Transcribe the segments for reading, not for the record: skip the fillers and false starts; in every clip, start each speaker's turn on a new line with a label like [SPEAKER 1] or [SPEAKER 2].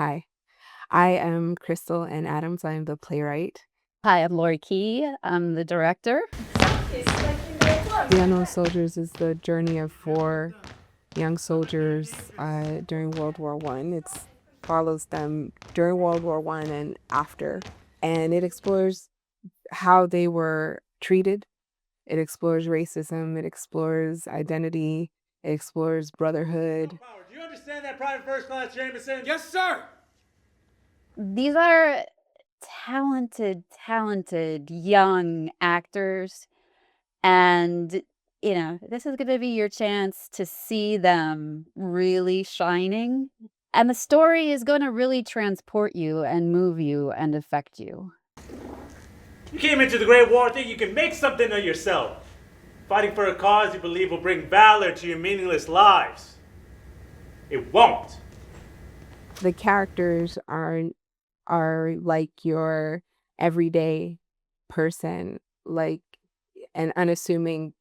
[SPEAKER 1] Hi, I am Krystle N. Adams. I am the playwright.
[SPEAKER 2] Hi, I'm Lori Key. I'm the director.
[SPEAKER 1] The Unknown Soldiers is the journey of four young soldiers during World War I. It follows them during World War I and after, and it explores how they were treated. It explores racism. It explores identity. It explores brotherhood.
[SPEAKER 3] Do you understand that, Private First Class Jameson? Yes, sir.
[SPEAKER 2] These are talented young actors. And, this is going to be your chance to see them really shining. And the story is going to really transport you and move you and affect you.
[SPEAKER 3] You came into the Great War thinking you can make something of yourself, fighting for a cause you believe will bring valor to your meaningless lives. It won't.
[SPEAKER 1] The characters are like your everyday person, like an unassuming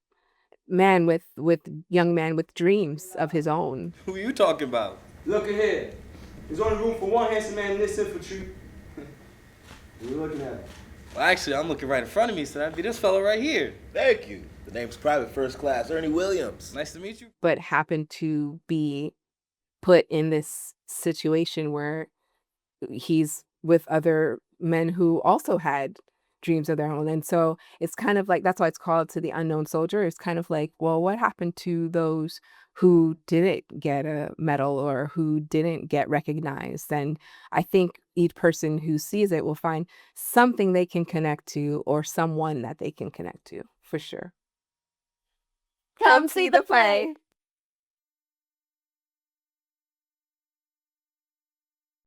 [SPEAKER 1] young man with dreams of his own.
[SPEAKER 4] Who are you talking about?
[SPEAKER 5] Look ahead. There's only room for one handsome man in this infantry. What are you looking at?
[SPEAKER 4] Well, actually, I'm looking right in front of me, so that'd be this fellow right here.
[SPEAKER 6] Thank you. The name's Private First Class Ernie Williams.
[SPEAKER 4] Nice to meet you.
[SPEAKER 1] But happened to be put in this situation where he's with other men who also had dreams of their own. And so it's kind of like, that's why it's called To the Unknown Soldier. It's kind of like, well, what happened to those who didn't get a medal or who didn't get recognized? And I think each person who sees it will find something they can connect to or someone that they can connect to, for sure.
[SPEAKER 2] Come see the play.